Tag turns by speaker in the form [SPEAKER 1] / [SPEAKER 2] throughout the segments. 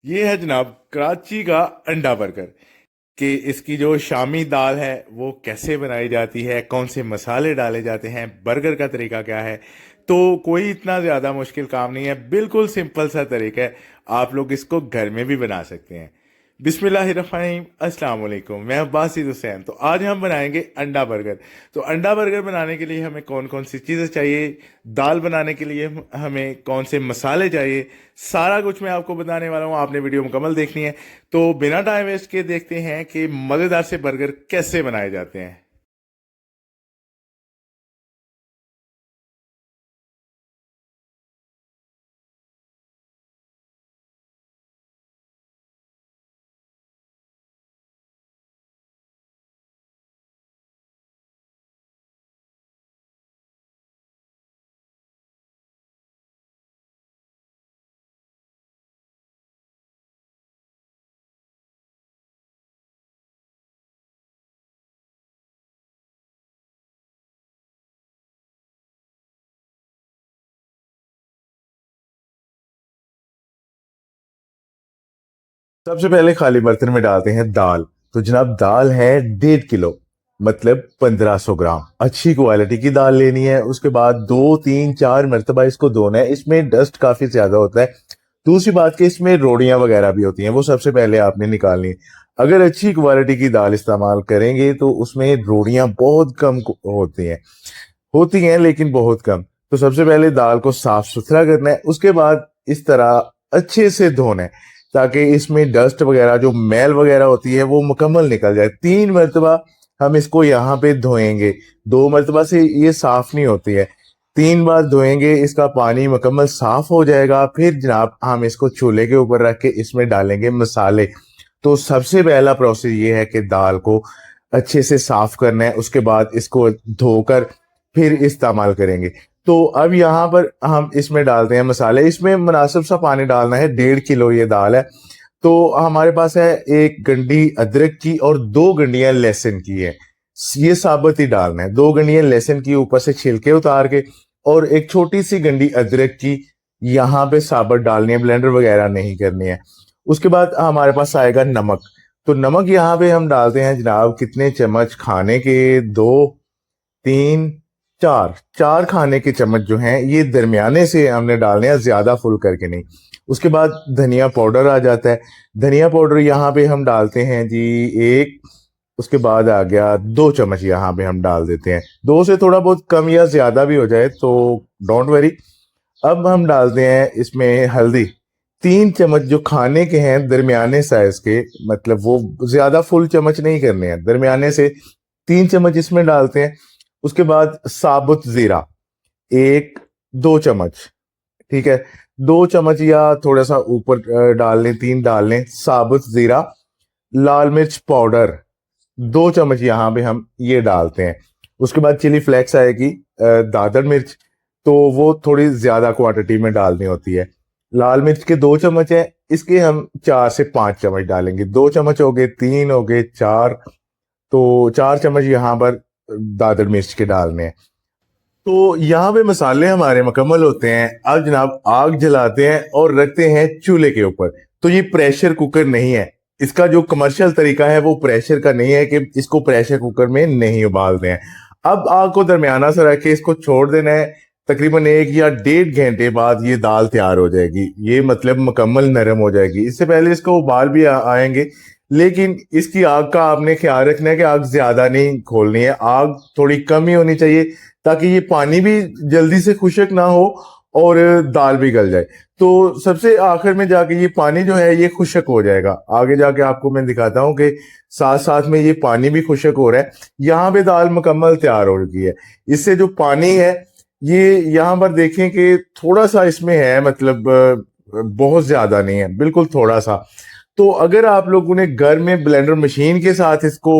[SPEAKER 1] ये है जनाब कराची का अंडा बर्गर। कि इसकी जो शामी दाल है वो कैसे बनाई जाती है, कौन से मसाले डाले जाते हैं, बर्गर का तरीका क्या है। तो कोई इतना ज़्यादा मुश्किल काम नहीं है, बिल्कुल सिंपल सा तरीका है। आप लोग इसको घर में भी बना सकते हैं। बिस्मिल्लाहिर्रहमानिर्रहीम, अस्सलाम वालेकुम। मैं बासित हुसैन। तो आज हम बनाएंगे अंडा बर्गर। तो अंडा बर्गर बनाने के लिए हमें कौन कौन सी चीज़ें चाहिए, दाल बनाने के लिए हमें कौन से मसाले चाहिए, सारा कुछ मैं आपको बताने वाला हूँ। आपने वीडियो मुकम्मल देखनी है। तो बिना टाइम वेस्ट के देखते हैं कि मज़ेदार से बर्गर कैसे बनाए जाते हैं। सबसे पहले खाली बर्तन में डालते हैं दाल। तो जनाब दाल है 1.5 किलो, मतलब 1500 ग्राम। अच्छी क्वालिटी की दाल लेनी है। उसके बाद 2 3 4 मरतबा इसको धोना है। इसमें डस्ट काफी ज्यादा होता है। दूसरी बात कि इसमें रोड़ियां वगैरह भी होती हैं, वो सबसे पहले आपने निकालनी है। अगर अच्छी क्वालिटी की दाल इस्तेमाल करेंगे तो उसमें रोड़ियां बहुत कम होती हैं लेकिन बहुत कम। तो सबसे पहले दाल को साफ सुथरा करना है। उसके बाद इस तरह अच्छे से धोना है ताकि इसमें डस्ट वगैरह, जो मैल वगैरह होती है, वो मुकम्मल निकल जाए। 3 मरतबा हम इसको यहाँ पे धोएंगे। 2 मरतबा से ये साफ नहीं होती है। 3 बार धोएंगे, इसका पानी मुकम्मल साफ हो जाएगा। फिर जनाब हम इसको चूल्हे के ऊपर रख के इसमें डालेंगे मसाले। तो सबसे पहला प्रोसेस ये है कि दाल को अच्छे से साफ करना है। उसके बाद इसको धोकर फिर इस्तेमाल करेंगे। तो अब यहाँ पर हम इसमें डालते हैं मसाले। इसमें मुनासिब सा पानी डालना है। 1.5 किलो ये दाल है। तो हमारे पास है 1 गंडी अदरक की और 2 गंडियां लहसुन की है। ये साबुत ही डालना है। 2 गंडियां लहसुन की ऊपर से छिलके उतार के, और एक छोटी सी गंडी अदरक की यहाँ पे साबुत डालनी है, ब्लेंडर वगैरह नहीं करनी है। उसके बाद हमारे पास आएगा नमक। तो नमक यहाँ पे हम डालते हैं जनाब कितने चम्मच खाने के, 2 3 4 खाने के चम्मच जो हैं ये दरमियाने से हमने डालने हैं, ज्यादा फुल करके नहीं। उसके बाद धनिया पाउडर आ जाता है। धनिया पाउडर यहाँ पे हम डालते हैं जी 1। उसके बाद आ गया 2 चम्मच, यहाँ पे हम डाल देते हैं। 2 से थोड़ा बहुत कम या ज्यादा भी हो जाए तो डोंट वरी। अब हम डालते हैं इसमें हल्दी। 3 चम्मच जो खाने के हैं, दरमियाने साइज के, मतलब वो ज्यादा फुल चम्मच नहीं करने हैं, दरमियाने से 3 चम्मच इसमें डालते हैं। उसके बाद साबुत जीरा 1 2 चम्मच, ठीक है। 2 चम्मच या थोड़ा सा ऊपर डाल लें, 3 डाल लें साबुत जीरा। लाल मिर्च पाउडर 2 चम्मच यहाँ पे हम ये डालते हैं। उसके बाद चिली फ्लेक्स आएगी, दादर मिर्च, तो वो थोड़ी ज्यादा क्वांटिटी में डालनी होती है। लाल मिर्च के 2 चम्मच है, इसके हम 4 से 5 चम्मच डालेंगे। 2 चम्मच हो गए, 3 हो गए, 4। तो 4 चम्मच यहाँ पर दादर मिर्च के डालने हैं। तो यहाँ पे मसाले हमारे मुकम्मल होते हैं। अब जनाब आग जलाते हैं और रखते हैं चूल्हे के ऊपर। तो ये प्रेशर कुकर नहीं है। इसका जो कमर्शियल तरीका है वो प्रेशर का नहीं है कि इसको प्रेशर कुकर में नहीं उबालते हैं। अब आग को दरमियाना से रख के इसको छोड़ देना है। तकरीबन 1 या 1.5 घंटे बाद ये दाल तैयार हो जाएगी। ये मतलब मुकम्मल नरम हो जाएगी। इससे पहले इसको उबाल भी आएंगे, लेकिन इसकी आग का आपने ख्याल रखना है कि आग ज्यादा नहीं खोलनी है, आग थोड़ी कम ही होनी चाहिए ताकि ये पानी भी जल्दी से खुश्क ना हो और दाल भी गल जाए। तो सबसे आखिर में जाके ये पानी जो है ये खुश्क हो जाएगा। आगे जाके आपको मैं दिखाता हूँ कि साथ साथ में ये पानी भी खुश्क हो रहा है। यहाँ पे दाल मुकम्मल तैयार हो रही है। इससे जो पानी है ये यहाँ पर देखें कि थोड़ा सा इसमें है, मतलब बहुत ज्यादा नहीं है, बिल्कुल थोड़ा सा। तो अगर आप लोगों ने घर में ब्लेंडर मशीन के साथ इसको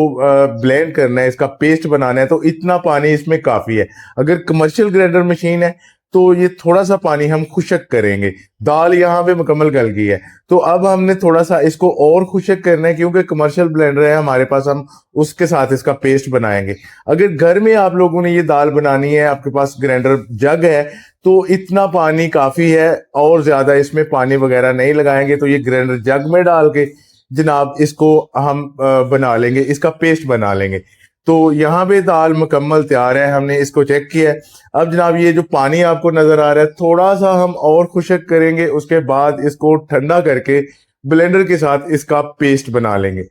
[SPEAKER 1] ब्लेंड करना है, इसका पेस्ट बनाना है, तो इतना पानी इसमें काफी है। अगर कमर्शियल ग्राइंडर मशीन है तो ये थोड़ा सा पानी हम खुशक करेंगे। दाल यहाँ पे मुकम्मल गल गई है, तो अब हमने थोड़ा सा इसको और खुशक करना है, क्योंकि कमर्शियल ब्लेंडर है हमारे पास, हम उसके साथ इसका पेस्ट बनाएंगे। अगर घर में आप लोगों ने ये दाल बनानी है, आपके पास ग्राइंडर जग है, तो इतना पानी काफी है, और ज्यादा इसमें पानी वगैरह नहीं लगाएंगे। तो ये ग्राइंडर जग में डाल के जनाब इसको हम बना लेंगे, इसका पेस्ट बना लेंगे। तो यहाँ पे दाल मुकम्मल तैयार है, हमने इसको चेक किया है। अब जनाब ये जो पानी आपको नजर आ रहा है, थोड़ा सा हम और खुशक करेंगे, उसके बाद इसको ठंडा करके ब्लेंडर के साथ इसका पेस्ट बना लेंगे।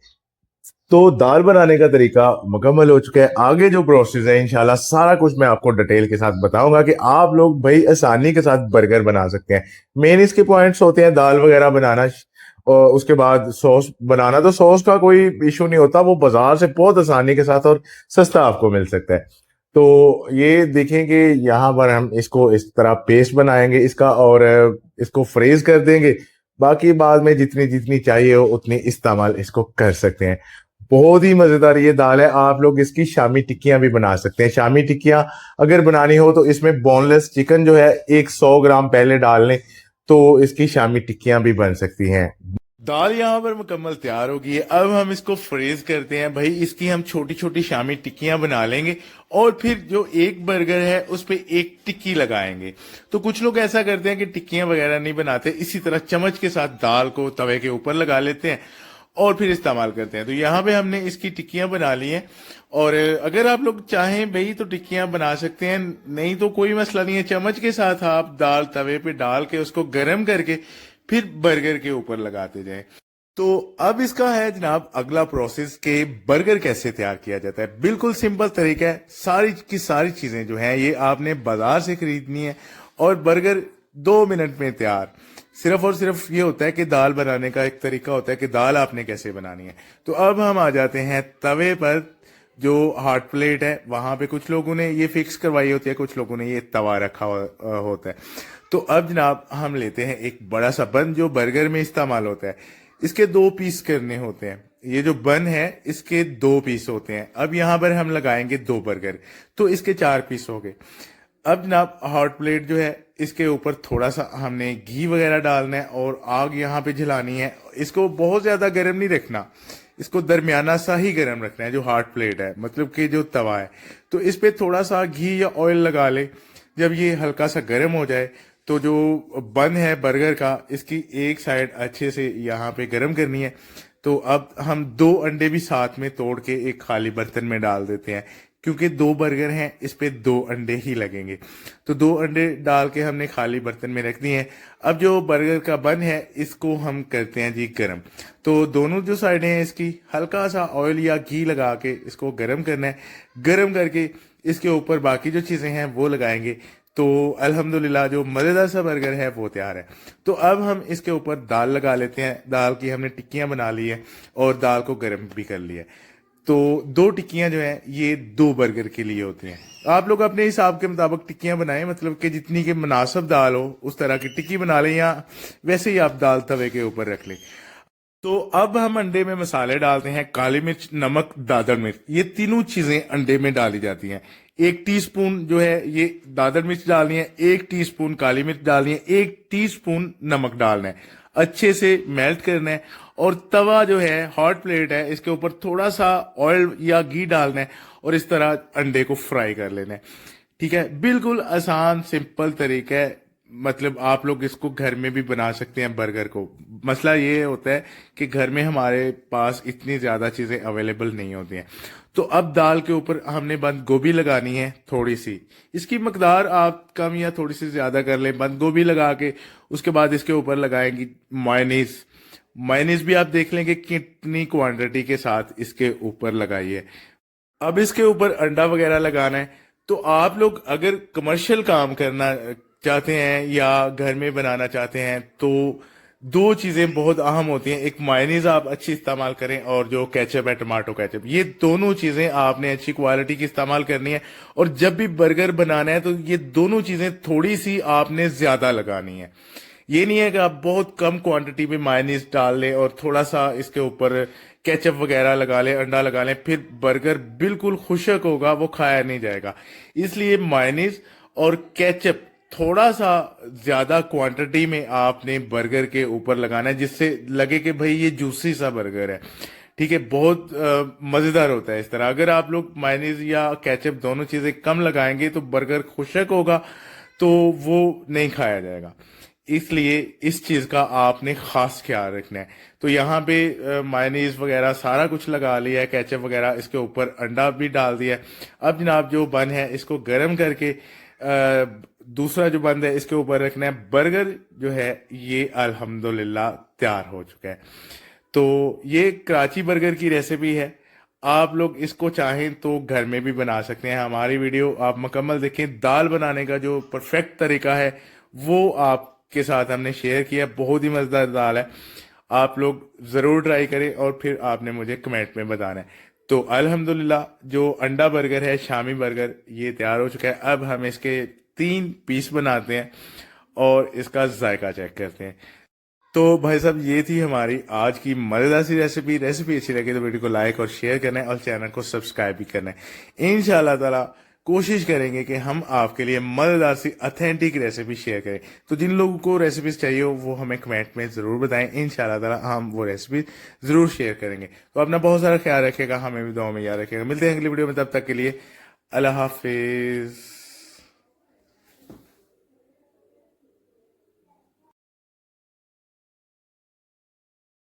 [SPEAKER 1] तो दाल बनाने का तरीका मुकम्मल हो चुका है। आगे जो प्रोसेस है इंशाल्लाह सारा कुछ मैं आपको डिटेल के साथ बताऊंगा कि आप लोग भाई आसानी के साथ बर्गर बना सकते हैं। मेन इसके पॉइंट्स होते हैं दाल वगैरह बनाना, और उसके बाद सॉस बनाना। तो सॉस का कोई इशू नहीं होता, वो बाजार से बहुत आसानी के साथ और सस्ता आपको मिल सकता है। तो ये देखेंगे यहाँ पर हम इसको इस तरह पेस्ट बनाएंगे इसका, और इसको फ्रीज कर देंगे। बाकी बाद में जितनी जितनी चाहिए हो उतनी इस्तेमाल इसको कर सकते हैं। बहुत ही मजेदार ये दाल है। आप लोग इसकी शामी टिक्कियां भी बना सकते हैं। शामी टिक्कियां अगर बनानी हो तो इसमें बोनलेस चिकन जो है एक 100 ग्राम पहले डाल लें, तो इसकी शामी टिक्कियां भी बन सकती हैं। दाल यहाँ पर मुकम्मल तैयार हो गई है। अब हम इसको फ्रीज करते हैं भाई, इसकी हम छोटी छोटी शामी टिक्कियां बना लेंगे, और फिर जो एक बर्गर है उस पे एक टिक्की लगाएंगे। तो कुछ लोग ऐसा करते हैं कि टिक्कियां वगैरह नहीं बनाते, इसी तरह चम्मच के साथ दाल को तवे के ऊपर लगा लेते हैं और फिर इस्तेमाल करते हैं। तो यहाँ पे हमने इसकी टिक्कियां बना ली हैं, और अगर आप लोग चाहें भाई तो टिक्कियां बना सकते हैं, नहीं तो कोई मसला नहीं है। चम्मच के साथ आप दाल तवे पे डाल के उसको गर्म करके फिर बर्गर के ऊपर लगाते जाएं। तो अब इसका है जनाब अगला प्रोसेस के बर्गर कैसे तैयार किया जाता है। बिल्कुल सिंपल तरीका है, सारी की सारी चीजें जो हैं ये आपने बाजार से खरीदनी है, और बर्गर 2 मिनट में तैयार। सिर्फ और सिर्फ ये होता है कि दाल बनाने का एक तरीका होता है कि दाल आपने कैसे बनानी है। तो अब हम आ जाते हैं तवे पर। जो हॉट प्लेट है वहां पे कुछ लोगों ने ये फिक्स करवाई होती है, कुछ लोगों ने ये तवा रखा होता है। तो अब जनाब हम लेते हैं एक बड़ा सा बन जो बर्गर में इस्तेमाल होता है। इसके 2 पीस करने होते हैं। ये जो बन है इसके 2 पीस होते हैं। अब यहाँ पर हम लगाएंगे 2 बर्गर, तो इसके 4 पीस हो गए। अब जनाब हॉट प्लेट जो है इसके ऊपर थोड़ा सा हमने घी वगैरह डालना है, और आग यहाँ पे जलानी है। इसको बहुत ज्यादा गर्म नहीं रखना, इसको दरमियाना सा ही गर्म रखना है। जो हॉट प्लेट है मतलब कि जो तवा है, तो इस पे थोड़ा सा घी या ऑयल लगा ले। जब ये हल्का सा गर्म हो जाए तो जो बन है बर्गर का, इसकी एक साइड अच्छे से यहाँ पे गर्म करनी है। तो अब हम 2 अंडे भी साथ में तोड़ के एक खाली बर्तन में डाल देते हैं, क्योंकि 2 बर्गर हैं इस पे 2 अंडे ही लगेंगे। तो 2 अंडे डाल के हमने खाली बर्तन में रख दिए हैं। अब जो बर्गर का बन है इसको हम करते हैं जी गरम। तो दोनों जो साइडें हैं इसकी हल्का सा ऑयल या घी लगा के इसको गरम करना है। गरम करके इसके ऊपर बाकी जो चीजें हैं वो लगाएंगे। तो अल्हम्दुलिल्लाह जो मजेदार सा बर्गर है वो तैयार है। तो अब हम इसके ऊपर दाल लगा लेते हैं। दाल की हमने टिक्कियां बना ली है और दाल को गर्म भी कर लिया है। तो 2 टिक्कियां जो हैं ये 2 बर्गर के लिए होती हैं। आप लोग अपने हिसाब के मुताबिक टिक्कियां बनाएं, मतलब कि जितनी के मुनासिब दाल हो उस तरह की टिक्की बना लें, या वैसे ही आप दाल तवे के ऊपर रख लें। तो अब हम अंडे में मसाले डालते हैं। काली मिर्च, नमक, दादर मिर्च, ये तीनों चीजें अंडे में डाली जाती हैं। 1 टीस्पून जो है ये दादर मिर्च डालनी है, 1 टीस्पून काली मिर्च डालनी है, 1 टीस्पून नमक डालना है। अच्छे से मेल्ट करना है, और तवा जो है हॉट प्लेट है इसके ऊपर थोड़ा सा ऑयल या घी डालना है, और इस तरह अंडे को फ्राई कर लेना है। ठीक है, बिल्कुल आसान सिंपल तरीका है। मतलब आप लोग इसको घर में भी बना सकते हैं बर्गर को। मसला ये होता है कि घर में हमारे पास इतनी ज्यादा चीजें अवेलेबल नहीं होती हैं। तो अब दाल के ऊपर हमने बंद गोभी लगानी है थोड़ी सी। इसकी मकदार आप कम या थोड़ी सी ज्यादा कर लें। बंद गोभी लगा के उसके बाद इसके ऊपर लगाएंगी मायोनीज। मायोनीज भी आप देख लेंगे कितनी क्वांटिटी के साथ इसके ऊपर लगाइए। अब इसके ऊपर अंडा वगैरह लगाना है। तो आप लोग अगर कमर्शियल काम करना चाहते हैं या घर में बनाना चाहते हैं तो 2 चीजें बहुत अहम होती हैं। एक मायोनीज आप अच्छी इस्तेमाल करें, और जो केचप है टमाटो केचप, ये दोनों चीजें आपने अच्छी क्वालिटी की इस्तेमाल करनी है। और जब भी बर्गर बनाना है तो ये दोनों चीजें थोड़ी सी आपने ज्यादा लगानी है। ये नहीं है कि आप बहुत कम क्वांटिटी में मायोनीज डाल लें और थोड़ा सा इसके ऊपर केचप वगैरह लगा लें, अंडा लगा लें, फिर बर्गर बिल्कुल खुशक होगा, वो खाया नहीं जाएगा। इसलिए मायोनीज और केचप थोड़ा सा ज्यादा क्वांटिटी में आपने बर्गर के ऊपर लगाना है, जिससे लगे कि भाई ये जूसी सा बर्गर है। ठीक है, बहुत मजेदार होता है इस तरह। अगर आप लोग मायोनीज या केचप दोनों चीजें कम लगाएंगे तो बर्गर खुशक होगा, तो वो नहीं खाया जाएगा। इसलिए इस चीज का आपने खास ख्याल रखना है। तो यहाँ पे मायोनीज वगैरह सारा कुछ लगा लिया है, केचप वगैरह, इसके ऊपर अंडा भी डाल दिया है। अब जनाब जो बन है इसको गर्म करके दूसरा जो बंद है इसके ऊपर रखना है। बर्गर जो है ये अल्हम्दुलिल्लाह तैयार हो चुका है। तो ये कराची बर्गर की रेसिपी है। आप लोग इसको चाहें तो घर में भी बना सकते हैं। हमारी वीडियो आप मुकम्मल देखें। दाल बनाने का जो परफेक्ट तरीका है वो आपके साथ हमने शेयर किया। बहुत ही मजेदार दाल है, आप लोग जरूर ट्राई करें और फिर आपने मुझे कमेंट में बताना है। तो अल्हम्दुलिल्लाह जो अंडा बर्गर है, शामी बर्गर, ये तैयार हो चुका है। अब हम इसके 3 पीस बनाते हैं और इसका जायका चेक करते हैं। तो भाई साहब ये थी हमारी आज की मजेदार सी रेसिपी। रेसिपी अच्छी लगी तो वीडियो को लाइक और शेयर करना है और चैनल को सब्सक्राइब भी करना है। इंशाल्लाह ताला कोशिश करेंगे कि हम आपके लिए मजेदार सी ऑथेंटिक रेसिपी शेयर करें। तो जिन लोगों को रेसिपीज चाहिए हो वो हमें कमेंट में जरूर बताएं। इंशाल्लाह ताला हम वो रेसिपी जरूर शेयर करेंगे। तो अपना बहुत सारा ख्याल रखेगा, हमें भी दुआ में याद रखेगा। मिलते हैं अगली वीडियो में, तब तक के लिए अल्लाह हाफिज।